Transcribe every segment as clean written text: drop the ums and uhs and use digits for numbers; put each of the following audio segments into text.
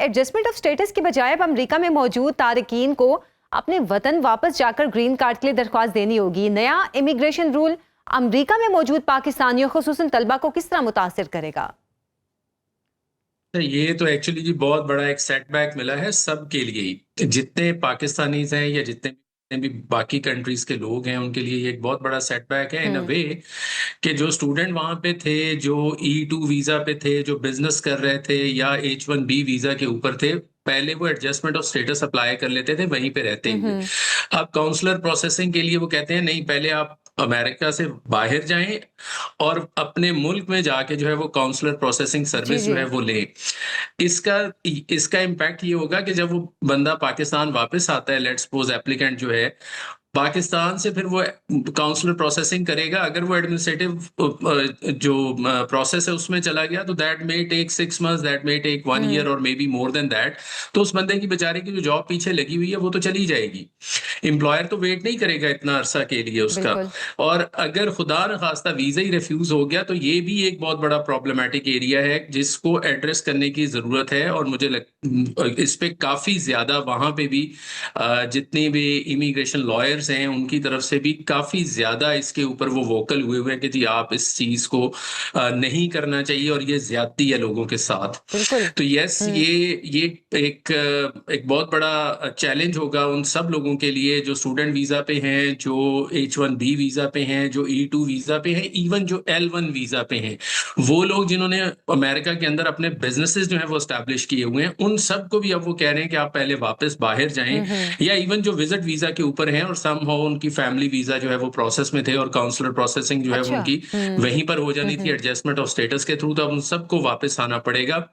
Adjustment of status के बजाय अब अमेरिका में मौजूद तारकीन को अपने वतन वापस जाकर ग्रीन कार्ड के लिए दरख्वास्त देनी होगी। नया इमिग्रेशन रूल अमेरिका में मौजूद पाकिस्तानियों खुसूसन तलबा को किस तरह मुतासिर करेगा? ये तो एक्चुअली जी बहुत बड़ा एक सेटबैक मिला है सबके लिए ही, जितने पाकिस्तानीज हैं या जितने भी बाकी कंट्रीज के लोग हैं उनके लिए ये एक बहुत बड़ा सेटबैक है इन अ वे कि जो स्टूडेंट वहां पे थे, जो E2 वीजा पे थे, जो बिजनेस कर रहे थे या H1B वीजा के ऊपर थे, पहले वो एडजस्टमेंट ऑफ स्टेटस अप्लाई कर लेते थे वहीं पे रहते हुए। अब काउंसलर प्रोसेसिंग के लिए वो कहते हैं नहीं, पहले आप अमेरिका से बाहर जाएं और अपने मुल्क में जाके जो है वो काउंसलर प्रोसेसिंग जी सर्विस जी। जो है वो लें। इसका इसका इम्पैक्ट ये होगा कि जब वो बंदा पाकिस्तान वापस आता है, लेट्स सपोज एप्लीकेंट जो है पाकिस्तान से, फिर वो काउंसलर प्रोसेसिंग करेगा। अगर वो एडमिनिस्ट्रेटिव जो प्रोसेस है उसमें चला गया तो that may take 6 months, that may take 1 year और may be more than that. तो उस बंदे की बेचारे की जो जॉब पीछे लगी हुई है वो तो चली जाएगी। एम्प्लॉयर तो वेट नहीं करेगा इतना अरसा के लिए उसका। बिल्कुल। और अगर खुदा न खास्ता वीजा ही रिफ्यूज हो गया तो ये भी एक बहुत बड़ा प्रॉब्लमेटिक एरिया है जिसको एड्रेस करने की जरूरत है। और मुझे इस पे काफी ज्यादा वहां पे भी जितने भी इमिग्रेशन लॉयर्स हैं उनकी तरफ से भी काफी ज्यादा इसके ऊपर वो वोकल हुए हैं कि जी आप इस चीज को नहीं करना चाहिए और ये ज्यादती है लोगों के साथ। बिल्कुल। तो यस, ये एक बहुत बड़ा चैलेंज होगा उन सब लोगों के लिए जो स्टूडेंट वीजा पे हैं, जो H1B वीजा पे हैं, जो E2 वीजा पे हैं, इवन जो L1 वीजा पे हैं। वो लोग जिन्होंने अमेरिका के अंदर अपने बिजनेसेस जो है वो स्टैब्लिश किए हुए हैं, उन सबको भी अब वो कह रहे हैं कि आप पहले वापस बाहर जाएं। या इवन जो विजिट वीजा के ऊपर हैं और समहाउ उनकी फैमिली वीजा जो है वो प्रोसेस में थे और काउंसलर प्रोसेसिंग जो है वो अच्छा। उनकी वहीं पर हो जानी थी एडजस्टमेंट ऑफ स्टेटस के थ्रू। तो अब उन सबको वापस आना पड़ेगा।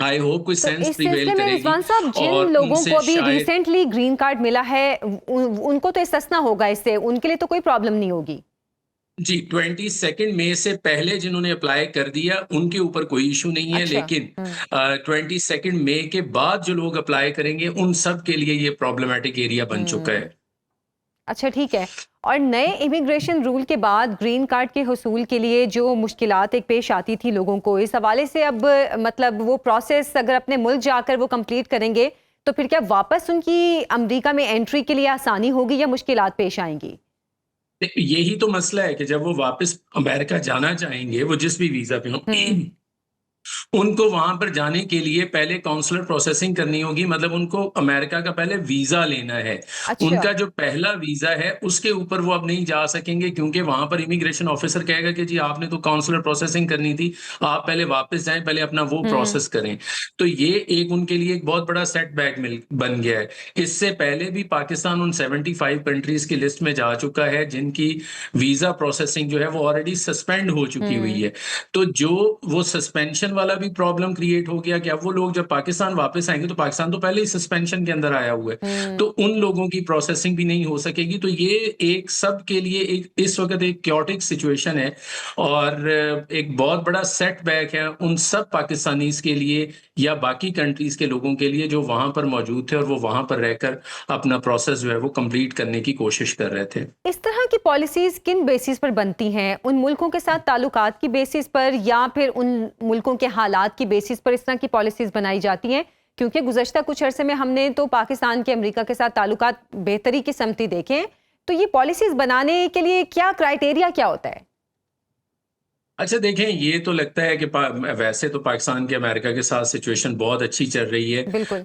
आई होप कोई तो सेंस इस प्रिवेल सिलसिले में करेगी रिजवान साहब, जिन और लोगों को उनसे अभी शायद। रिसेंटली ग्रीन कार्ड मिला है उनको तो इस्तेस्ना होगा इससे, उनके लिए तो कोई प्रॉब्लम नहीं होगी। जी, 22 मई से पहले जिन्होंने अप्लाई कर दिया उनके ऊपर कोई इशू नहीं है, अच्छा। लेकिन 22 मई के बाद जो लोग अप्लाई करेंगे उन सब के लिए ये प्रॉब्लमेटिक एरिया बन चुका है। अच्छा, ठीक है। और नए इमिग्रेशन रूल के बाद ग्रीन कार्ड के हुसूल के लिए जो मुश्किलात एक पेश आती थी लोगों को, इस हवाले से अब मतलब वो प्रोसेस अगर अपने मुल्क जाकर वो कंप्लीट करेंगे तो फिर क्या वापस उनकी अमेरिका में एंट्री के लिए आसानी होगी या मुश्किलात पेश आएंगी? यही तो मसला है कि जब वो वापस अमेरिका जाना चाहेंगे, वो जिस भी वीजा पे हो, उनको वहां पर जाने के लिए पहले काउंसलर प्रोसेसिंग करनी होगी। मतलब उनको अमेरिका का पहले वीजा लेना है। अच्छा। उनका जो पहला वीजा है उसके ऊपर वो अब नहीं जा सकेंगे, क्योंकि वहां पर इमिग्रेशन ऑफिसर कहेगा कि जी आपने तो काउंसलर प्रोसेसिंग करनी थी, आप पहले वापस जाएं, पहले अपना वो प्रोसेस करें। तो ये एक उनके लिए एक बहुत बड़ा सेटबैक बन गया है। इससे पहले भी पाकिस्तान उन 75 कंट्रीज की लिस्ट में जा चुका है जिनकी वीजा प्रोसेसिंग जो है वो ऑलरेडी सस्पेंड हो चुकी हुई है। तो जो वो सस्पेंशन वाला भी प्रॉब्लम क्रिएट हो गया कि अब वो लोग जब पाकिस्तान वापस आएंगे, तो पाकिस्तान तो पहले ही सस्पेंशन के अंदर आया हुआ है, तो उन लोगों की प्रोसेसिंग भी नहीं हो सकेगी। तो ये एक सब के लिए एक इस वक्त एक क्योटिक सिचुएशन है और एक बहुत बड़ा सेटबैक है उन सब पाकिस्तानीज के लिए या बाकी कंट्रीज के लोगों के लिए जो वहां पर मौजूद थे और वो वहां पर रहकर अपना प्रोसेस जो है वो कंप्लीट करने की कोशिश कर रहे थे। इस तरह की पॉलिसीज किन बेसिस पर बनती हैं? उन मुल्कों के साथ ताल्लुकात की बेसिस पर या फिर उन मुल्कों के हालात की बेसिस पर इस तरह की पॉलिसीज बनाई जाती हैं? क्योंकि गुज़श्ता कुछ अरसे में हमने तो पाकिस्तान के अमेरिका के साथ ताल्लुकात बेहतरी की समती देखे हैं। तो ये पॉलिसीज बनाने के लिए क्या क्राइटेरिया क्या होता है? अच्छा देखें, ये तो लगता है कि वैसे तो पाकिस्तान के अमेरिका के साथ सिचुएशन बहुत अच्छी चल रही है। बिल्कुल।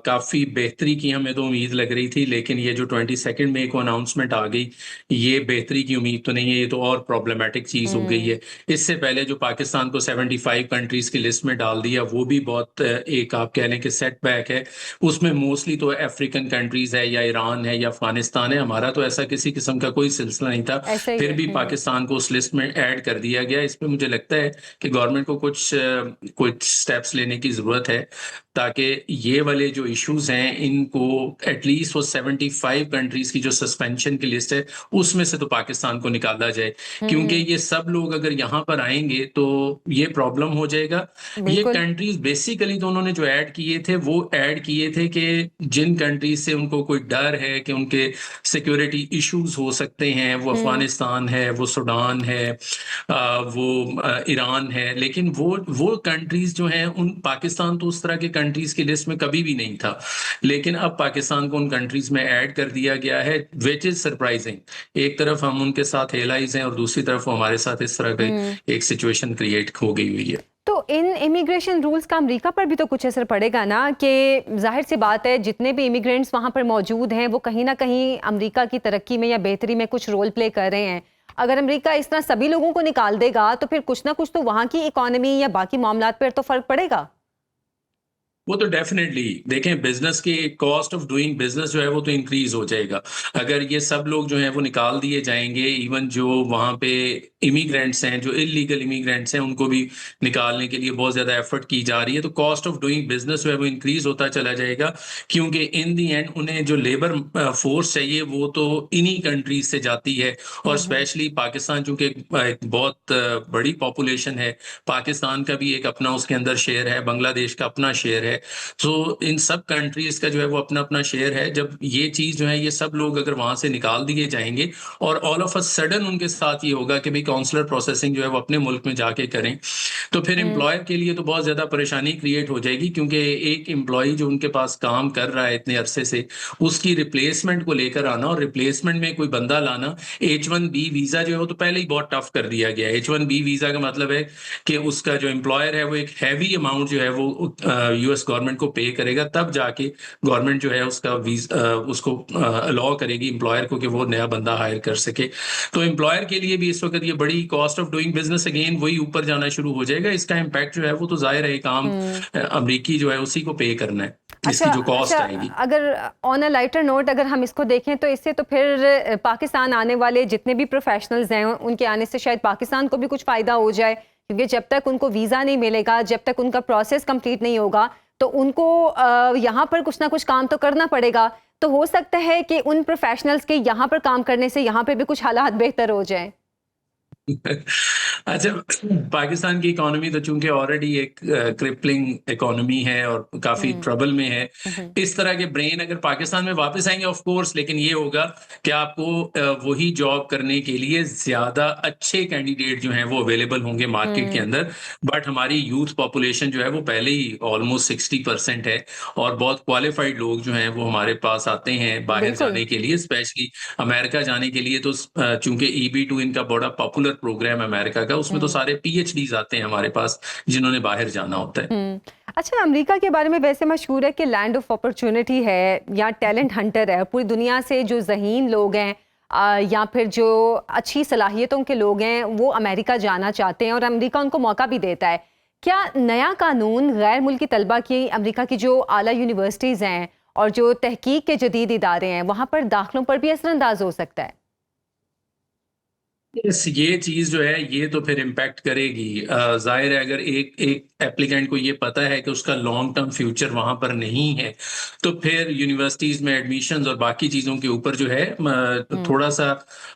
काफ़ी बेहतरी की हमें तो उम्मीद लग रही थी, लेकिन ये जो 22 मई को अनाउंसमेंट आ गई, ये बेहतरी की उम्मीद तो नहीं है, ये तो और प्रॉब्लमेटिक चीज़ हो गई है। इससे पहले जो पाकिस्तान को 75 कंट्रीज की लिस्ट में डाल दिया, वो भी बहुत एक आप कह लें कि सेटबैक है। उसमें मोस्टली तो अफ्रीकन कंट्रीज है या ईरान है या अफगानिस्तान है। हमारा तो ऐसा किसी किस्म का कोई सिलसिला नहीं था, ऐसा ही फिर है। भी पाकिस्तान को उस लिस्ट में ऐड कर दिया गया। इस पे मुझे लगता है कि गवर्नमेंट को कुछ स्टेप्स लेने की जरूरत है ताकि ये वाले जो इश्यूज हैं इनको एटलीस्ट वो 75 कंट्रीज की जो सस्पेंशन की लिस्ट है उसमें से तो पाकिस्तान को निकाला जाए, क्योंकि ये सब लोग अगर यहाँ पर आएंगे तो ये प्रॉब्लम हो जाएगा। ये बिल्कुल। कंट्रीज बेसिकली तो उन्होंने जो ऐड किए थे वो ऐड किए थे कि जिन कंट्रीज से उनको कोई डर है कि उनके सिक्योरिटी इश्यूज हो सकते हैं, वो अफगानिस्तान है, वो सूडान है, वो ईरान है। लेकिन वो कंट्रीज जो हैं उन पाकिस्तान तो उस तरह के कंट्रीज की लिस्ट में कभी भी नहीं था, लेकिन अब पाकिस्तान को उन कंट्रीज में ऐड कर दिया गया है, विच इज सरप्राइजिंग। एक तरफ हम उनके साथ एलाइज हैं और दूसरी तरफ वो हमारे साथ इस तरह की एक सिचुएशन क्रिएट हो गई हुई है। तो इन इमिग्रेशन रूल्स का अमेरिका पर भी तो कुछ असर पड़ेगा ना, कि जाहिर सी बात है जितने भी इमिग्रेंट्स वहाँ पर मौजूद हैं वो कहीं ना कहीं अमेरिका की तरक्की में या बेहतरी में कुछ रोल प्ले कर रहे हैं। अगर अमेरिका इस तरह सभी लोगों को निकाल देगा तो फिर कुछ ना कुछ तो वहाँ की इकोनॉमी या बाकी मामलात पर तो फर्क पड़ेगा। वो तो डेफिनेटली देखें, बिजनेस की कॉस्ट ऑफ डूइंग बिजनेस जो है वो तो इंक्रीज हो जाएगा अगर ये सब लोग जो है वो निकाल दिए जाएंगे। इवन जो वहाँ पे इमिग्रेंट्स हैं, जो इलीगल इमिग्रेंट्स हैं, उनको भी निकालने के लिए बहुत ज्यादा एफर्ट की जा रही है, तो कॉस्ट ऑफ डूइंग बिजनेस जो है वो इंक्रीज होता चला जाएगा, क्योंकि इन दी एंड उन्हें जो लेबर फोर्स चाहिए वो तो इन्हीं कंट्रीज से जाती है। और स्पेशली पाकिस्तान चूंकि एक बहुत बड़ी पॉपुलेशन है, पाकिस्तान का भी एक अपना उसके अंदर शेयर है, बांग्लादेश का अपना शेयर है, तो इन सब कंट्रीज का जो है वो अपना अपना शेयर है। जब ये चीज जो है ये सब लोग अगर वहां से निकाल दिए जाएंगे और ऑल ऑफ अ सडन उनके साथ ये होगा कि भाई काउंसलर प्रोसेसिंग जो है वो अपने मुल्क में जाके करें, तो फिर एम्प्लॉयर के लिए तो बहुत ज्यादा परेशानी क्रिएट हो जाएगी, क्योंकि एक एम्प्लॉय जो उनके पास काम कर रहा है इतने अरसे से, उसकी रिप्लेसमेंट को लेकर आना और रिप्लेसमेंट में कोई बंदा लाना, H1B वीजा जो है वो तो पहले ही बहुत टफ कर दिया गया है। H1B वीजा का मतलब है कि उसका जो एम्प्लॉयर है वो एक हैवी अमाउंट जो है वो यूएस गवर्नमेंट को पे करेगा, तब जाके गवर्नमेंट जो है उसका उसको अलाउ करेगी एम्प्लॉयर को कि वो नया बंदा हायर कर सके। तो एम्प्लॉयर के लिए भी इस वक्त ये बड़ी cost of doing business again वही ऊपर जाना शुरू हो जाएगा। इसका इम्पैक्ट जो है वो तो जाहिर है काम अमरीकी जो है उसी को पे करना है, इसकी जो कॉस्ट आएगी। अगर ऑन अ लाइटर नोट अगर हम इसको देखें तो इससे तो फिर पाकिस्तान आने वाले जितने भी प्रोफेशनल्स हैं उनके आने से शायद पाकिस्तान को भी कुछ फायदा हो जाए, क्योंकि जब तक उनको वीज़ा नहीं मिलेगा, जब तक उनका प्रोसेस कंप्लीट नहीं होगा, तो उनको यहाँ पर कुछ ना कुछ काम तो करना पड़ेगा। तो हो सकता है कि उन प्रोफेशनल्स के यहाँ पर काम करने से यहाँ पे भी कुछ हालात बेहतर हो जाए। अच्छा, पाकिस्तान की इकोनॉमी तो चूंकि ऑलरेडी एक क्रिपलिंग इकोनॉमी है और काफी ट्रबल में है, इस तरह के ब्रेन अगर पाकिस्तान में वापस आएंगे ऑफ कोर्स, लेकिन ये होगा कि आपको वही जॉब करने के लिए ज्यादा अच्छे कैंडिडेट जो हैं वो अवेलेबल होंगे मार्केट के अंदर। बट हमारी यूथ पॉपुलेशन जो है वो पहले ही ऑलमोस्ट 60% है और बहुत क्वालिफाइड लोग जो हैं वो हमारे पास आते हैं बाहर जाने के लिए, स्पेशली अमेरिका जाने के लिए। तो चूंकि EB2 इनका बड़ा पॉपुलर प्रोग्राम अमेरिका का, उसमें तो सारे PhDs आते हैं हमारे पास जिन्होंने बाहर जाना होता है। अच्छा, अमेरिका के बारे में वैसे मशहूर है कि लैंड ऑफ अपॉर्चुनिटी है या टैलेंट हंटर है। पूरी दुनिया से जो ज़हीन लोग हैं या फिर जो अच्छी सलाहियतों के लोग हैं वो अमेरिका जाना चाहते हैं और अमेरिका उनको मौका भी देता है। क्या नया कानून गैर मुल्की तलबा की अमेरिका की जो आला यूनिवर्सिटीज़ हैं और जो तहकीक के जदीद इदारे हैं वहाँ पर दाखिलों पर भी असरअंदाज हो सकता है? ये चीज जो है ये तो फिर इम्पैक्ट करेगी। जाहिर है अगर एक एप्लीकेंट को ये पता है कि उसका लॉन्ग टर्म फ्यूचर वहां पर नहीं है, तो फिर यूनिवर्सिटीज में एडमिशंस और बाकी चीजों के ऊपर जो है थोड़ा सा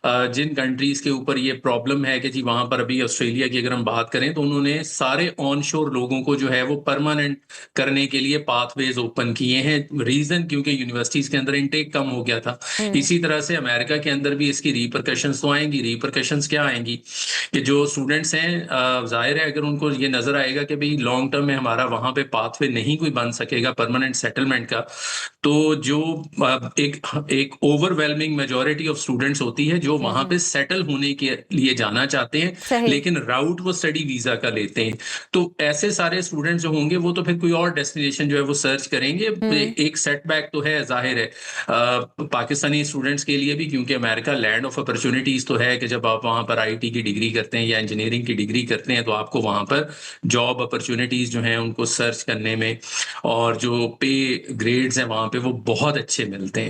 जिन कंट्रीज के ऊपर ये प्रॉब्लम है कि जी वहां पर अभी ऑस्ट्रेलिया की अगर हम बात करें तो उन्होंने सारे ऑन शोर लोगों को जो है वो परमानेंट करने के लिए पाथवेज ओपन किए हैं। रीजन क्योंकि यूनिवर्सिटीज के अंदर इनटेक कम हो गया था। इसी तरह से अमेरिका के अंदर भी इसकी रिपरकशंस तो आएंगी। रिपरकशंस क्या आएंगी कि जो स्टूडेंट्स हैं जाहिर है अगर उनको ये नजर आएगा कि भाई लॉन्ग टर्म में हमारा वहां पे पाथवे नहीं कोई बन सकेगा परमानेंट सेटलमेंट का, तो जो एक ओवरवेलमिंग मेजॉरिटी ऑफ स्टूडेंट्स होती है जो वहां पे सेटल होने के लिए जाना चाहते हैं लेकिन राउट वो स्टडी वीजा का लेते हैं, तो ऐसे सारे स्टूडेंट्स जो होंगे वो तो फिर कोई और डेस्टिनेशन जो है वो सर्च करेंगे। एक सेटबैक तो है जाहिर है पाकिस्तानी स्टूडेंट्स के लिए भी, क्योंकि अमेरिका लैंड ऑफ अपॉर्चुनिटीज तो है कि जब आप वहां पर IT की डिग्री करते हैं या इंजीनियरिंग की डिग्री करते हैं तो आपको वहां पर जॉब अपॉर्चुनिटीज जो हैं उनको सर्च करने में और जो पे ग्रेड्स हैं वहां पे वो बहुत अच्छे मिलते हैं।